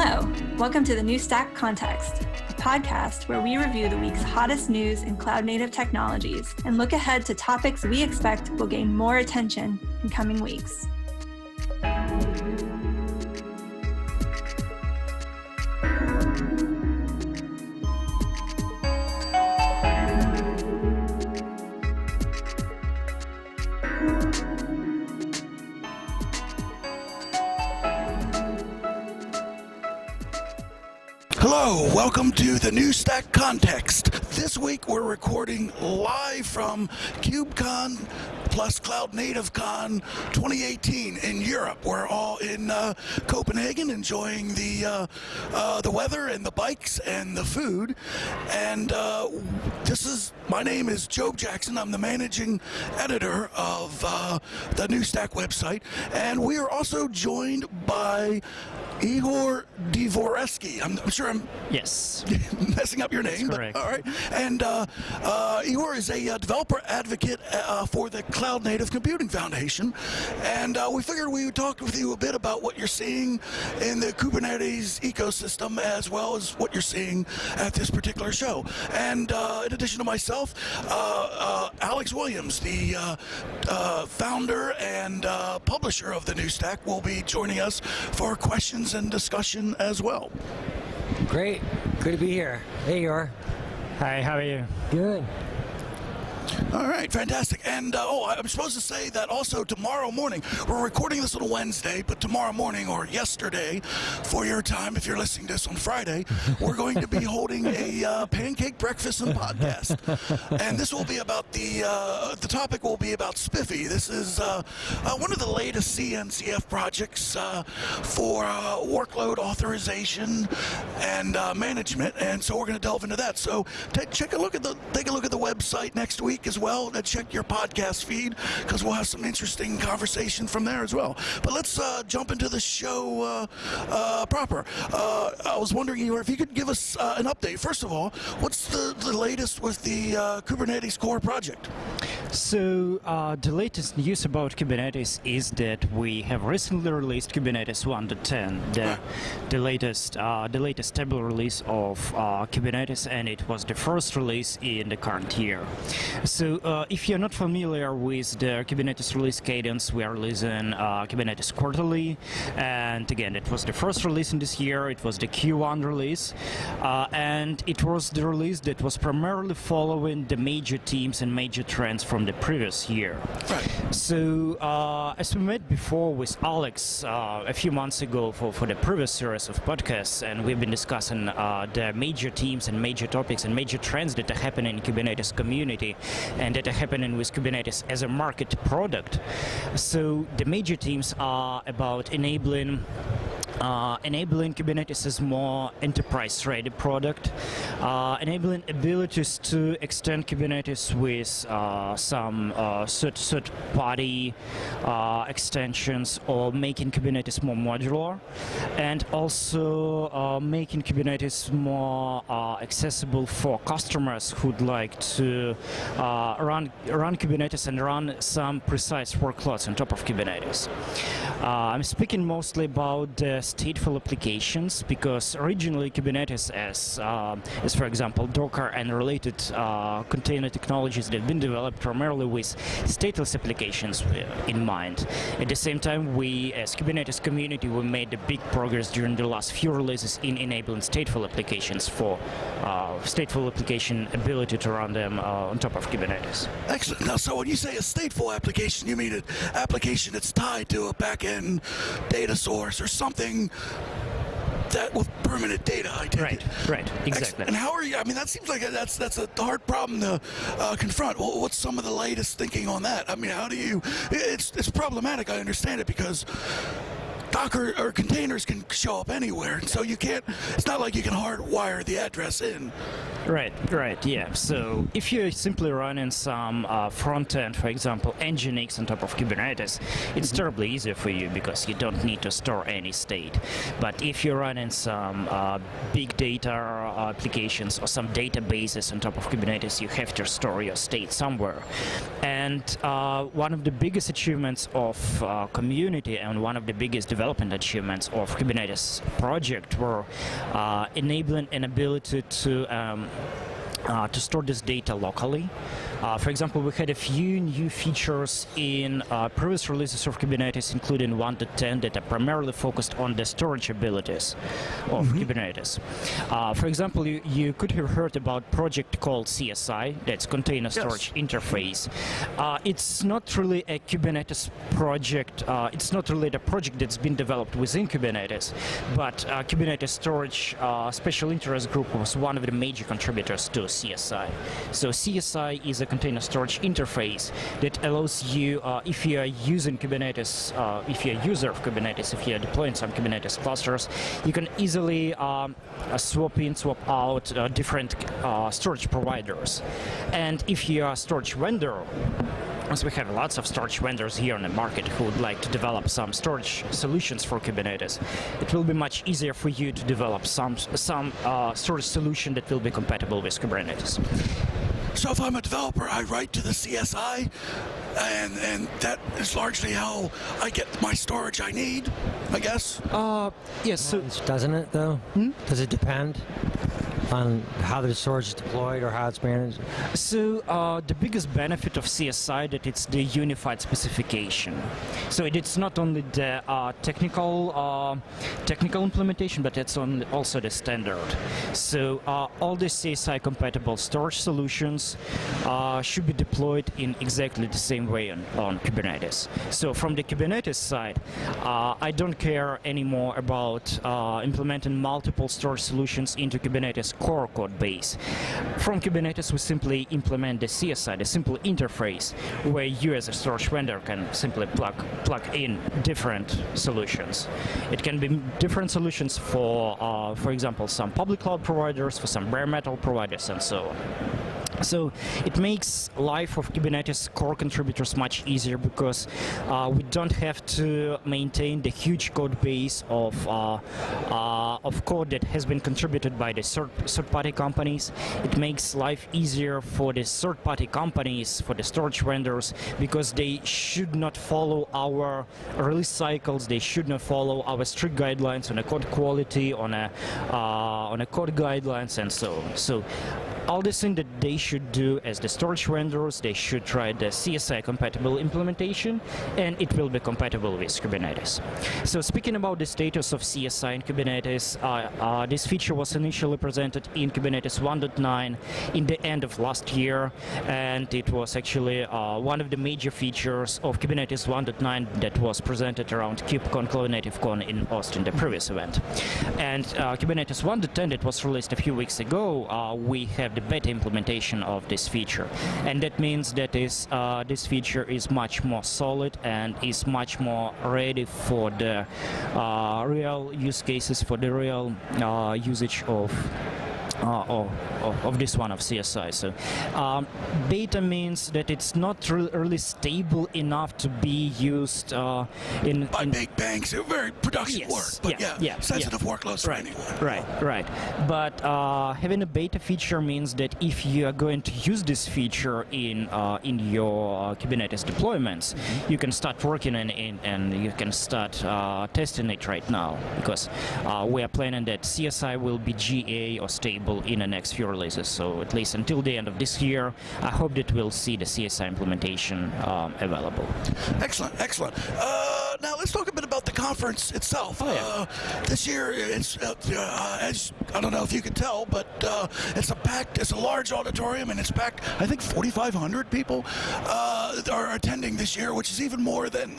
Hello, welcome to the New Stack Context, a podcast where we review the week's hottest news in cloud-native technologies and look ahead to topics we expect will gain more attention in coming weeks. Hello, welcome to the New Stack Context. This week we're recording live from KubeCon CloudNativeCon 2018 in Europe. We're all in Copenhagen enjoying the weather and the bikes and the food. And my name is Joab Jackson. I'm the managing editor of the New Stack website. And we are also joined by Ihor Dvoretskyi. I'm sure I'm messing up your name, but all right. And Ihor is a developer advocate for the Cloud Native Computing Foundation, and we figured we would talk with you a bit about what you're seeing in the Kubernetes ecosystem, as well as what you're seeing at this particular show. And in addition to myself, Alex Williams, the founder and publisher of the New Stack, will be joining us for questions and discussion as well. Great. Good to be here. Hey, Ihor. Hi, how are you? Good. All right, fantastic. And I'm supposed to say that also tomorrow morning, we're recording this on a Wednesday, but tomorrow morning or yesterday, for your time, if you're listening to this on Friday, we're going to be holding a pancake breakfast and podcast. And this will be about the topic will be about Spiffy. This is one of the latest CNCF projects for workload authorization and management. And so we're going to delve into that. So take a look at the website next week as well, and check your podcast feed, because we'll have some interesting conversation from there as well. But let's jump into the show proper. I was wondering, Ihor, if you could give us an update. First of all, what's the latest with the Kubernetes core project? So the latest news about Kubernetes is that we have recently released Kubernetes 1.10, the latest stable release of Kubernetes, and it was the first release in the current year. So if you're not familiar with the Kubernetes release cadence, we are releasing Kubernetes quarterly, and again, it was the first release in this year. It was the Q1 release, and it was the release that was primarily following the major themes and major trends from the previous year. Right. So as we met before with Alex a few months ago for the previous series of podcasts, and we've been discussing the major themes and major topics and major trends that are happening in Kubernetes community and that are happening with Kubernetes as a market product. So the major themes are about enabling Kubernetes as more enterprise-ready product, enabling abilities to extend Kubernetes with some third-party extensions, or making Kubernetes more modular, and also making Kubernetes more accessible for customers who'd like to run Kubernetes and run some precise workloads on top of Kubernetes. I'm speaking mostly about the stateful applications, because originally Kubernetes, as for example Docker and related container technologies, that have been developed primarily with stateless applications in mind. At the same time, we as Kubernetes community, we made a big progress during the last few releases in enabling stateful applications for stateful application ability to run them on top of Kubernetes. Excellent. Now, so when you say a stateful application, you mean an application that's tied to a back-end data source or something that with permanent data, I take it. Right, exactly. And how are you? I mean, that seems like that's a hard problem to confront. Well, what's some of the latest thinking on that? I mean, how do you? It's problematic. I understand it, because Docker or containers can show up anywhere, and so you can't. It's not like you can hardwire the address in. Right, yeah. So if you're simply running some front end, for example, Nginx on top of Kubernetes, it's terribly easy for you because you don't need to store any state. But if you're running some big data applications or some databases on top of Kubernetes, you have to store your state somewhere. And one of the biggest achievements of community and one of the biggest development achievements of Kubernetes project were enabling an ability to store this data locally. For example, we had a few new features in previous releases of Kubernetes, including 1.10, that are primarily focused on the storage abilities of Kubernetes. For example, you could have heard about a project called CSI, that's Container Storage Interface. It's not really a Kubernetes project. It's not really a project that's been developed within Kubernetes, but Kubernetes Storage Special Interest Group was one of the major contributors to CSI. So CSI is a container storage interface that allows you, if you are using Kubernetes, if you're a user of Kubernetes, if you're deploying some Kubernetes clusters, you can easily swap in, swap out different storage providers. And if you are a storage vendor, as we have lots of storage vendors here on the market who would like to develop some storage solutions for Kubernetes, it will be much easier for you to develop some storage solution that will be compatible with Kubernetes. So if I'm a developer, I write to the CSI, and that is largely how I get my storage I need, I guess? Yes. So doesn't it, though? Does it depend on how the storage is deployed or how it's managed? So the biggest benefit of CSI that it's the unified specification. So it's not only the technical implementation, but it's also the standard. So all the CSI compatible storage solutions should be deployed in exactly the same way on Kubernetes. So from the Kubernetes side, I don't care anymore about implementing multiple storage solutions into Kubernetes core code base. From Kubernetes, we simply implement the CSI, the simple interface, where you as a storage vendor can simply plug in different solutions. It can be different solutions for example, some public cloud providers, for some bare metal providers, and so on. So it makes life of Kubernetes core contributors much easier because we don't have to maintain the huge code base of code that has been contributed by the third-party companies. It makes life easier for the third-party companies, for the storage vendors, because they should not follow our release cycles. They should not follow our strict guidelines on a code quality, on a code guidelines, and so on. So all the things that they should do as the storage vendors, they should try the CSI compatible implementation, and it will be compatible with Kubernetes. So speaking about the status of CSI in Kubernetes, this feature was initially presented in Kubernetes 1.9 in the end of last year, and it was actually one of the major features of Kubernetes 1.9 that was presented around KubeCon CloudNativeCon in Austin, the previous event. And Kubernetes 1.10 that was released a few weeks ago, we have the beta implementation of this feature, and that means that this feature is much more solid and is much more ready for the real use cases, for the real usage of this one of CSI. So beta means that it's not really stable enough to be used by big banks. Very production work, but sensitive workloads for anyone. Right. But having a beta feature means that if you are going to use this feature in your Kubernetes deployments, you can start working on it and you can start testing it right now, because we are planning that CSI will be GA or stable in the next few releases. So at least until the end of this year, I hope that we'll see the CSI implementation available. Excellent. Now let's talk a bit about the conference itself. This year, it's as I don't know if you can tell, but it's a large auditorium, and it's packed. I think 4,500 people are attending this year, which is even more than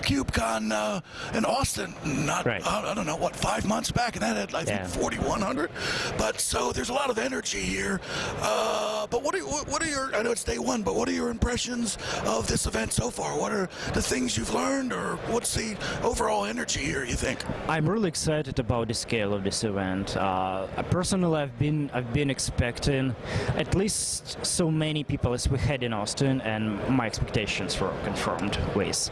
KubeCon in Austin. I don't know what, 5 months back, and that had I think 4,100. But so there's a lot of energy here. But what are your, I know it's day one, but what are your impressions of this event so far? What are the things you've learned, or what's the overall energy here, you think? I'm really excited about the scale of this event. Personally, I've been expecting at least so many people as we had in Austin, and my expectations were confirmed with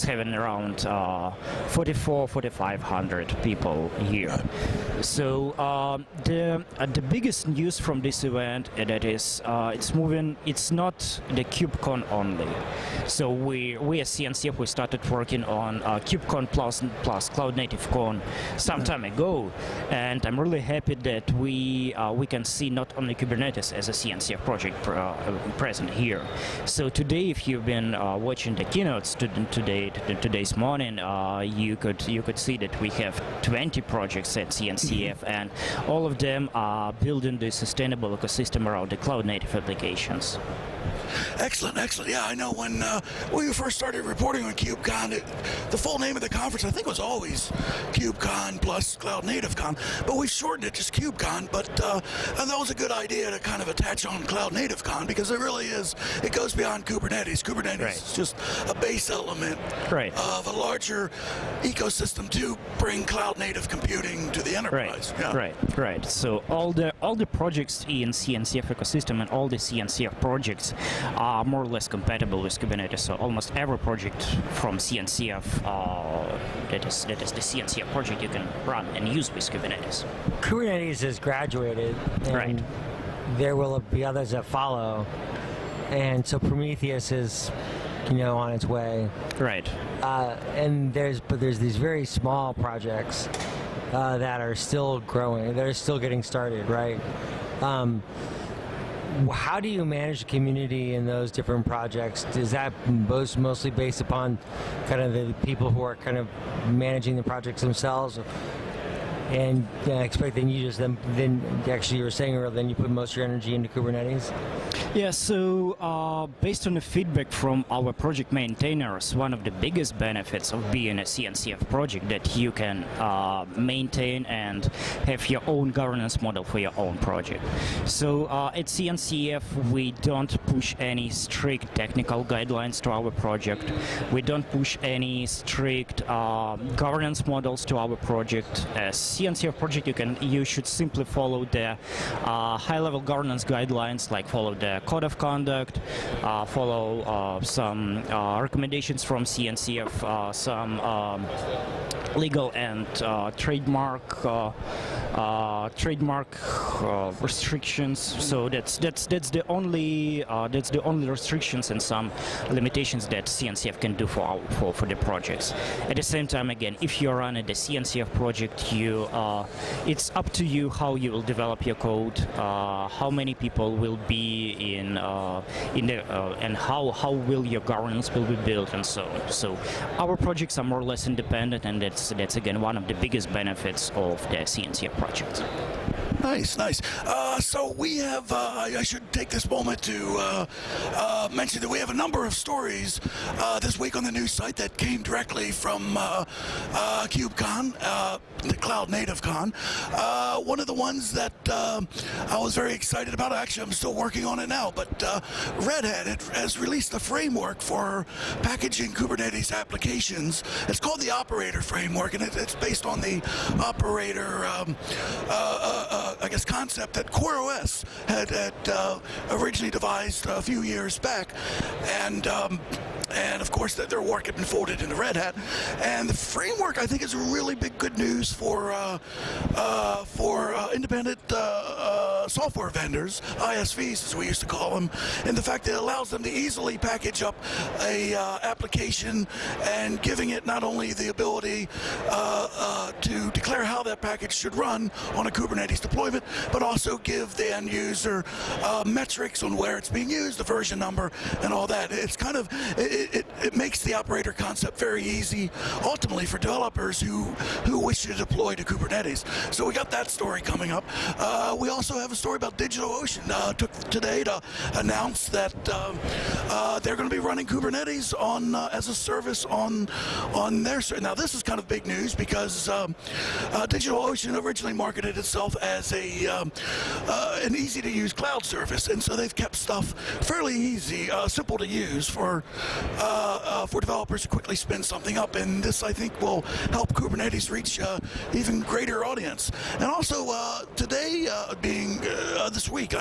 having around 4,500 people here. So the biggest news from this event that is it's moving. It's not the KubeCon only. So we as CNCF we started working on KubeCon plus CloudNativeCon some time ago, and I'm really happy that we can see not only Kubernetes as a CNCF project present here. So today, if you've been watching the keynotes today's morning, you could see that we have 20 projects at CNCF, and all of them are building the sustainable ecosystem around the cloud-native applications. Excellent, excellent. Yeah, I know when we first started reporting on KubeCon, the full name of the conference, I think, was always KubeCon plus CloudNativeCon, but we shortened it just KubeCon. But and that was a good idea to kind of attach on CloudNativeCon, because it really is, it goes beyond Kubernetes. Kubernetes is just a base element of a larger ecosystem to bring cloud-native computing to the enterprise. Right. So all the projects in CNCF ecosystem and all the CNCF projects are more or less compatible with Kubernetes. So almost every project from CNCF that is the CNCF project you can run and use with Kubernetes. Kubernetes has graduated, and there will be others that follow. And so Prometheus is, on its way. Right. And there's these very small projects that are still growing. They're still getting started, right? How do you manage the community in those different projects? Is that mostly based upon kind of the people who are kind of managing the projects themselves? And expecting you just then actually you were saying earlier, then you put most of your energy into Kubernetes? Yeah, so based on the feedback from our project maintainers, one of the biggest benefits of being a CNCF project that you can maintain and have your own governance model for your own project. So at CNCF, we don't push any strict technical guidelines to our project. We don't push any strict governance models to our project. As CNCF project, you should simply follow the high-level governance guidelines, like follow the code of conduct, follow some recommendations from CNCF, some legal and trademark restrictions. So that's the only restrictions and some limitations that CNCF can do for the projects. At the same time, again, if you're running the CNCF project, it's up to you how you will develop your code, how many people will be in and how will your governance will be built, and so on. So our projects are more or less independent, and that's again one of the biggest benefits of the CNCF project. Nice. So we have, I should take this moment to mention that we have a number of stories this week on the news site that came directly from KubeCon, the CloudNativeCon. One of the ones that I was very excited about, actually I'm still working on it now, but Red Hat has released a framework for packaging Kubernetes applications. It's called the Operator Framework, and it's based on the Operator concept that CoreOS had originally devised a few years back, and of course their work had been folded into Red Hat. And the framework, I think, is really big good news for independent software vendors, ISVs as we used to call them, and the fact that it allows them to easily package up a application and giving it not only the ability to declare how that package should run on a Kubernetes deployment, but also give the end user metrics on where it's being used, the version number, and all that. It's kind of it makes the operator concept very easy, ultimately for developers who wish to deploy to Kubernetes. So we got that story coming up. We also have a story about DigitalOcean. Took today to announce that they're going to be running Kubernetes on as a service on their. Now this is kind of big news because DigitalOcean originally marketed itself as an easy-to-use cloud service, and so they've kept stuff fairly easy, simple to use for developers to quickly spin something up. And this, I think, will help Kubernetes reach even greater audience. And also today, this week,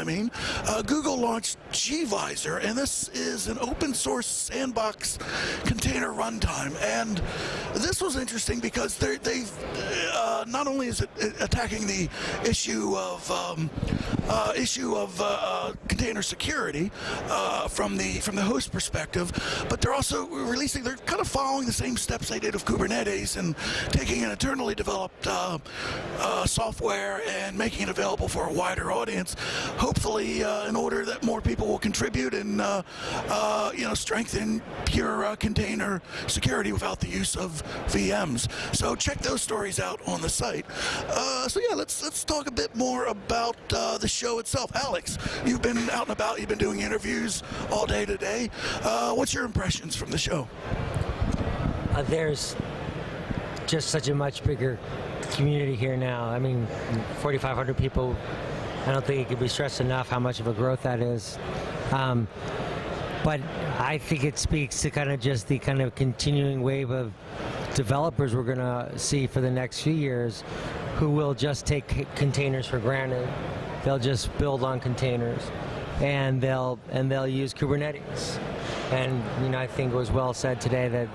Google launched gvisor, and this is an open source sandbox container runtime. And this was interesting because they've not only is it attacking the issue of container security from the host perspective, but they're also they're kind of following the same steps they did of Kubernetes and taking an internally developed software and making it available for a wider audience, hopefully in order that more people will contribute and strengthen pure container security without the use of VMs. So check those stories out on the site. Let's talk a bit more about the show itself. Alex, you've been out and about, you've been doing interviews all day today. What's your impressions from the show? There's just such a much bigger community here now. 4,500 people. I don't think it can be stressed enough how much of a growth that is. But I think it speaks to kind of just the kind of continuing wave of developers we're going to see for the next few years who will just take containers for granted. They'll just build on containers, and they'll use Kubernetes. And I think it was well said today that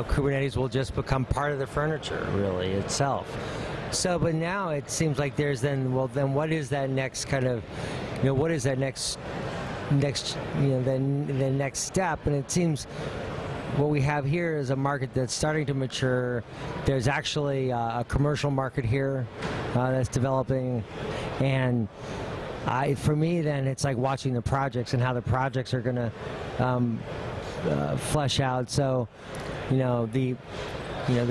Kubernetes will just become part of the furniture, really, itself. So, but now it seems like there's then what is that next kind of, what is that next the next step? And it seems what we have here is a market that's starting to mature. There's actually a commercial market here that's developing, and for me, then it's like watching the projects and how the projects are going to flesh out. So, the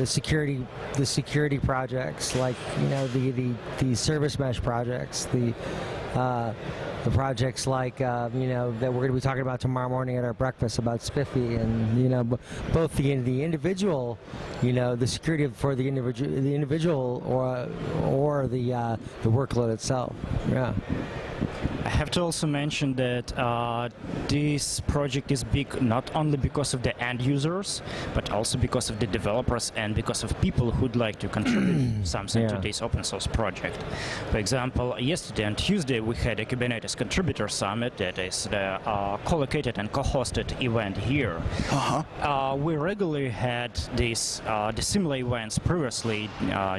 security projects, like the service mesh projects, the projects like that we're going to be talking about tomorrow morning at our breakfast about Spiffy, and both the individual, the security for the individual or the workload itself. Yeah. I have to also mention that this project is big not only because of the end users, but also because of the developers and because of people who'd like to contribute something to this open source project. For example, yesterday on Tuesday we had a Kubernetes Contributor Summit that is the co-located and co-hosted event here. We regularly had these the similar events previously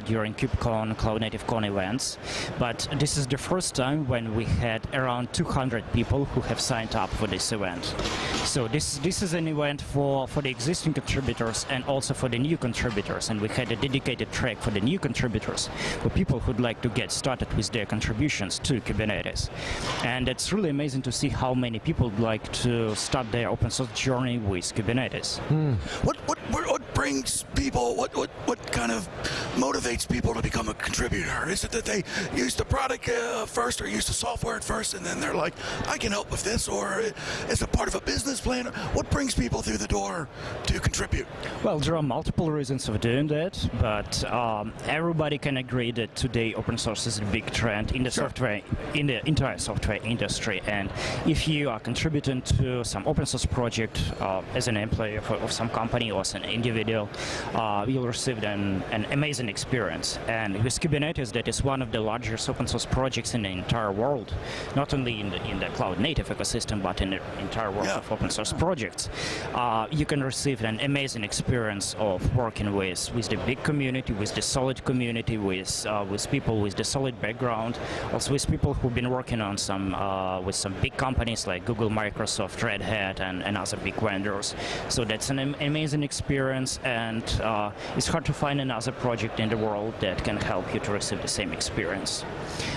during KubeCon CloudNativeCon events, but this is the first time when we had around 200 people who have signed up for this event. So this is an event for the existing contributors and also for the new contributors, and we had a dedicated track for the new contributors, for people who'd like to get started with their contributions to Kubernetes. And it's really amazing to see how many people would like to start their open source journey with Kubernetes. What brings people, what kind of motivates people to become a contributor? Is it that they use the product first or use the software at first and then they're like, I can help with this, or is it part of a business plan? What brings people through the door to contribute? Well, there are multiple reasons for doing that, but everybody can agree that today open source is a big trend in the software, in the entire software industry. And if you are contributing to some open source project as an employee of some company or as an individual, you'll receive an amazing experience. And with Kubernetes, that is one of the largest open source projects in the entire world, not only in the cloud native ecosystem, but in the entire world of open source projects. You can receive an amazing experience of working with the big community, with the solid community, with people with the solid background, also with people who've been working on with some big companies like Google, Microsoft, Red Hat, and other big vendors. So that's an amazing experience, and it's hard to find another project in the world that can help you to receive the same experience.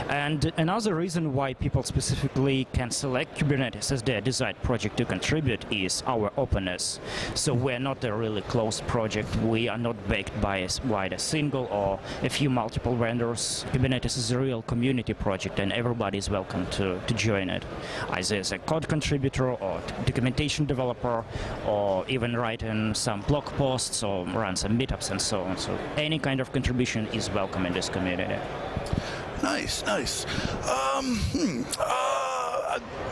And another reason why people specifically can select Kubernetes as their desired project to contribute is our openness. So we're not a really closed project. We are not backed by a single or a few multiple vendors. Kubernetes is a real community project, and everybody is welcome to join it, either as a code contributor or documentation developer, or even writing some blog posts or run some meetups and so on. So any kind of contribution is welcome in this community. Nice.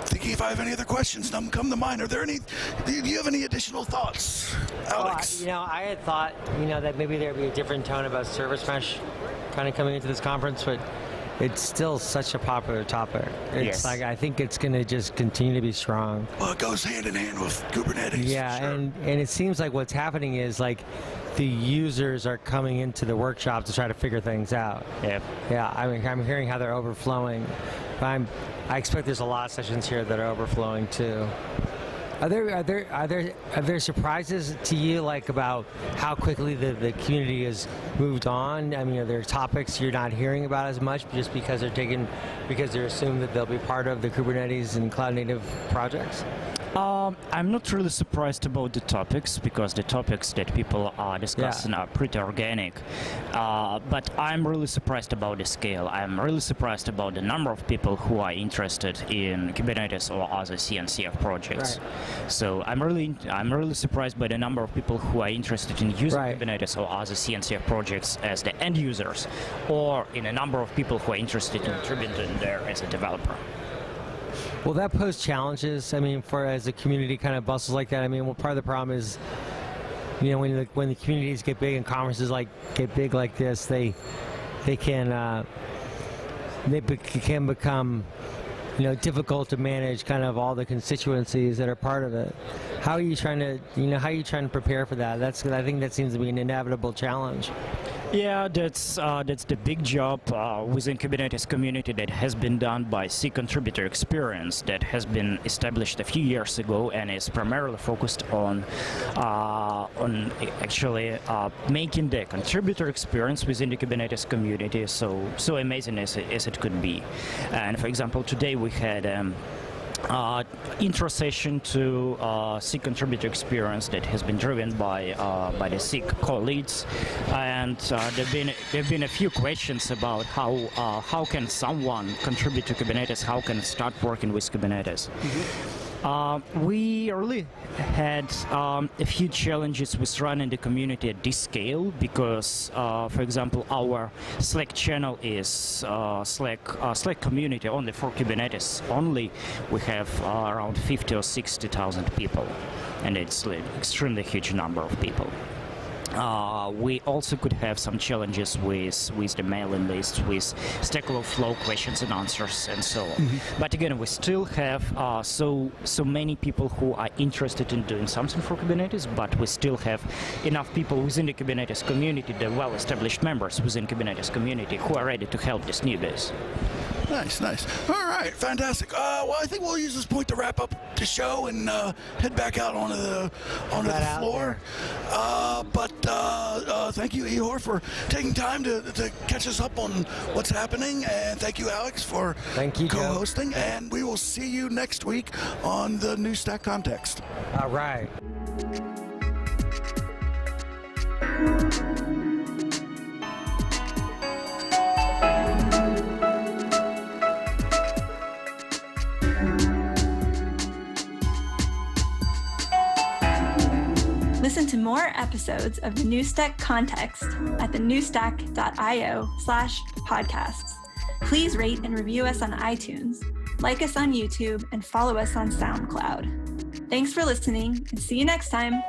Thinking if I have any other questions, none come to mind. Do you have any additional thoughts, Alex? I had thought, that maybe there'd be a different tone about service mesh kind of coming into this conference, but it's still such a popular topic. It's like, I think it's going to just continue to be strong. Well, it goes hand in hand with Kubernetes. Yeah, sure. and it seems like what's happening is like the users are coming into the workshop to try to figure things out. Yeah, I'm hearing how they're overflowing. I expect there's a lot of sessions here that are overflowing too. Are there surprises to you, like about how quickly the community has moved on? I mean, are there topics you're not hearing about as much just because they're assumed that they'll be part of the Kubernetes and cloud native projects? I'm not really surprised about the topics, because the topics that people are discussing are pretty organic. But I'm really surprised about the scale. I'm really surprised about the number of people who are interested in Kubernetes or other CNCF projects. Right. So I'm really surprised by the number of people who are interested in using Kubernetes or other CNCF projects as the end users, or in a number of people who are interested in contributing there as a developer. Will that pose challenges? I mean, as a community kind of bustles like that. I mean, part of the problem is, when the communities get big and conferences get big like this, they can become difficult to manage kind of all the constituencies that are part of it. How are you trying to prepare for that? I think that seems to be an inevitable challenge. Yeah, that's the big job within Kubernetes community that has been done by C Contributor Experience, that has been established a few years ago and is primarily focused on actually making the contributor experience within the Kubernetes community so amazing as it could be. And for example, today we had intro session to SIG contributor experience that has been driven by the SIG co-leads, and there've been a few questions about how can someone contribute to Kubernetes, how can start working with Kubernetes. We really had a few challenges with running the community at this scale, because, for example, our Slack channel is Slack community only for Kubernetes only. We have around 50 or 60,000 people, and it's an extremely huge number of people. We also could have some challenges with the mailing list, with Stack Overflow questions and answers, and so on. But again, we still have so many people who are interested in doing something for Kubernetes, but we still have enough people within the Kubernetes community, the well-established members within Kubernetes community, who are ready to help these newbies. Nice. All right, fantastic. Well, I think we'll use this point to wrap up the show and head back out onto the floor. But thank you, Ihor, for taking time to catch us up on what's happening, and thank you, Alex, for co-hosting. And we will see you next week on the New Stack Context. All right. Listen to more episodes of the New Stack Context at thenewstack.io/podcasts. Please rate and review us on iTunes, like us on YouTube, and follow us on SoundCloud. Thanks for listening, and see you next time.